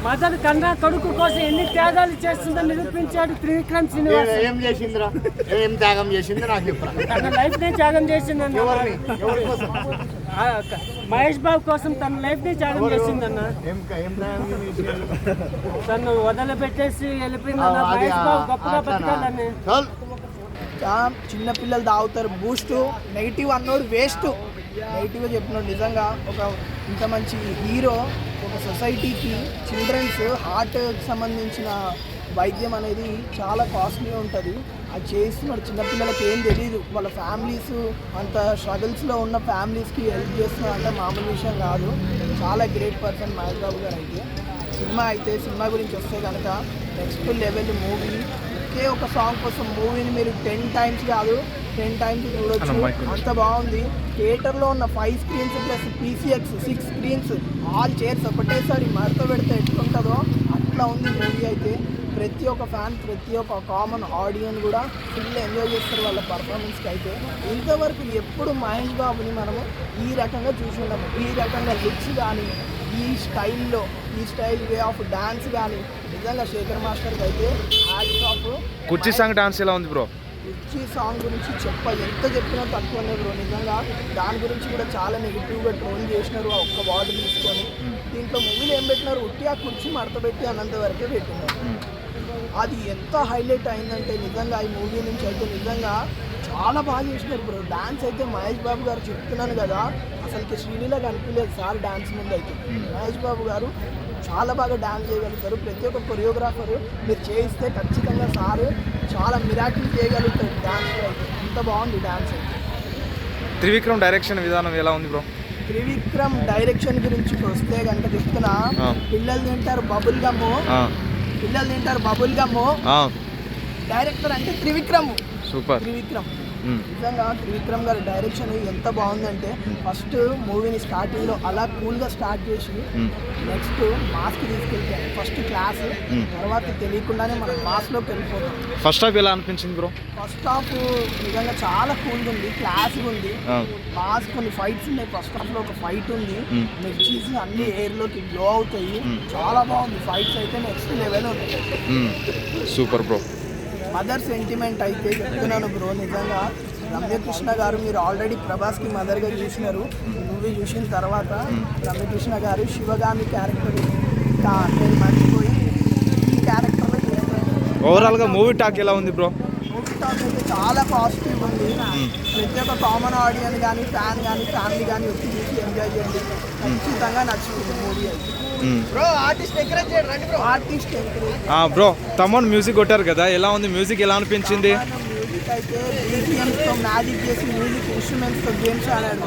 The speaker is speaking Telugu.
మదర్ కన్నా కొడుకు కోసం ఎన్ని త్యాగాలు చేస్తుందని నిరూపించాడు త్రివిక్రమ్ శ్రీనివాస్. ఏం చేసిందిరా, ఏం త్యాగం చేసింది నాకు చెప్పరా. తన లైఫ్ నే త్యాగం చేసిందన్న. మహేష్ బాబు కోసం తన లైఫ్ నే త్యాగం చేసిందన్న. తను వదిలిపెట్టేసి వెళ్ళిపోయిందన్న. మహేష్ బాబు గొప్పగా బతకాలని. చిన్న పిల్లలు తాగుతారు బూస్ట్, నెగిటివ్ అన్నోడు వేస్ట్. నెగిటివ్గా చెప్పినోడు నిజంగా ఒక ఇంత మంచి హీరో ఒక సొసైటీకి చిల్డ్రన్స్ హార్ట్కి సంబంధించిన వైద్యం అనేది చాలా కాస్ట్లీ ఉంటుంది. అది చేస్తున్నాడు. చిన్నపిల్లలకి ఏం తెలియదు. వాళ్ళ ఫ్యామిలీస్ అంత స్ట్రగుల్స్లో ఉన్న ఫ్యామిలీస్కి హెల్ప్ చేస్తున్నారు అంటే మామూలు విషయం కాదు. చాలా గ్రేట్ పర్సన్ మహేష్ బాబు గారు. అయితే సినిమా గురించి వస్తే కనుక నెక్స్ట్ లెవెల్ మూవీ. ఒకే ఒక సాంగ్ కోసం మూవీని మీరు 10 times కాదు 10 times చూడొచ్చు. అంత బాగుంది. థియేటర్లో ఉన్న 5 screens plus PCX 6 screens all chairs ఒకటేసారి మడత పెడితే ఎట్లుంటుందో అట్లా ఉంది మూవీ. అయితే ప్రతి ఒక్క ఫ్యాన్, ప్రతి ఒక్క కామన్ ఆడియన్స్ కూడా ఫుల్ ఎంజాయ్ చేస్తారు వాళ్ళ పర్ఫార్మెన్స్కి. అయితే ఇంతవరకు ఎప్పుడు మహేష్ బాబుని మనము ఈ రకంగా చూసి ఉన్నాము. ఈ రకంగా లుక్స్ కానీ, ఈ స్టైల్లో, ఈ స్టైల్ వే ఆఫ్ డాన్స్ కానీ నిజంగా శేఖర్ మాస్టర్కి అయితే హ్యాట్స్ ఆఫ్. కుర్చీ సాంగ్ డాన్స్ ఎలా ఉంది బ్రో? కుర్చీ సాంగ్ గురించి ఎంత చెప్పినా తక్కువనే బ్రో. నిజంగా దాని గురించి కూడా చాలా నెగిటివ్గా ట్రోల్ చేసినారు. ఆ ఒక్క వార్డు తీసుకొని దీంట్లో మూవీలు ఏం పెట్టినారు, ఉట్టి ఆ కుర్చీ మడత పెట్టి అన్నంత వరకే పెట్టినారు. అది ఎంత హైలైట్ అయిందంటే నిజంగా ఈ మూవీ నుంచి అయితే నిజంగా చాలా బాగా చేసినారు బ్రో. డాన్స్ అయితే మహేష్ బాబు గారు చెప్తున్నాను కదా, అసలుకి శ్రీలీలా కనిపించలేదు సార్ డాన్స్ ముందు. అయితే మహేష్ బాబు గారు చాలా బాగా డాన్స్ చేయగలుగుతారు. ప్రతి ఒక్క కొరియోగ్రాఫర్ మీరు చేయిస్తే ఖచ్చితంగా సార్ చాలా మిరాకిల్ చేయగలుగుతారు డాన్స్లో. అయితే అంత బాగుంది డాన్స్ అయితే. త్రివిక్రమ్ డైరెక్షన్ విధానం ఎలా ఉంది బ్రో? త్రివిక్రమ్ డైరెక్షన్ గురించి వస్తే కనుక చెప్తున్నా, పిల్లలు తింటారు బబుల్ గమ్ము, డైరెక్టర్ అంటే త్రివిక్రమ్. సూపర్. త్రివిక్రమ్ నిజంగా త్రివిక్రమ్ గారి డైరెక్షన్ ఎంత బాగుందంటే ఫస్ట్ మూవీని స్టార్టింగ్లో అలా కూల్గా స్టార్ట్ చేసి నెక్స్ట్ మాస్కి తీసుకెళ్తారు. ఫస్ట్ క్లాస్, తర్వాత తెలియకుండానే మనం మాస్లోకి వెళ్ళిపోతాం. ఫస్ట్ హాఫ్ ఎలా అనిపించింది బ్రో? ఫస్ట్ హాఫ్ నిజంగా చాలా కూల్గా ఉంది, క్లాస్గా ఉంది. మాస్ కొన్ని ఫైట్స్ ఉన్నాయి. ఫస్ట్ హాఫ్లో ఒక ఫైట్ ఉంది, మిర్చీస్ అన్ని ఎయిర్లోకి గ్లో అవుతాయి. చాలా బాగుంది ఫైట్స్ అయితే నెక్స్ట్ లెవెల్ ఉంది. Super bro. మదర్ సెంటిమెంట్ అయితే చెప్తున్నాను బ్రో. నిజంగా రమ్యకృష్ణ గారు మీరు ఆల్రెడీ ప్రభాస్కి మదర్గా చూసినారు. ఈ మూవీ చూసిన తర్వాత రమ్యకృష్ణ గారు శివగామి క్యారెక్టర్ నేను మర్చిపోయి ఈ క్యారెక్టర్లో చేస్తారు. ఓవరాల్గా మూవీ టాక్ ఎలా ఉంది బ్రో? మూవీ టాక్ అయితే చాలా పాజిటివ్ ఉంది. ప్రతి ఒక్క కామన్ ఆడియన్స్ కానీ, ఫ్యాన్ కానీ, ఫ్యామిలీ కానీ వచ్చి చూసి ఎంజాయ్ చేయండి. ఖచ్చితంగా నచ్చుతుంది మూవీ అయితే. బ్రో తమన్ మ్యూజిక్ కొట్టారు కదా, ఎలా ఉంది మ్యూజిక్? ఎలా అనిపించింది? మ్యూజిక్ అయితే BGMతో మ్యాజిక్ చేసి మ్యూజిక్ ఇన్స్ట్రుమెంట్స్తో గేమ్స్ ఆడారు.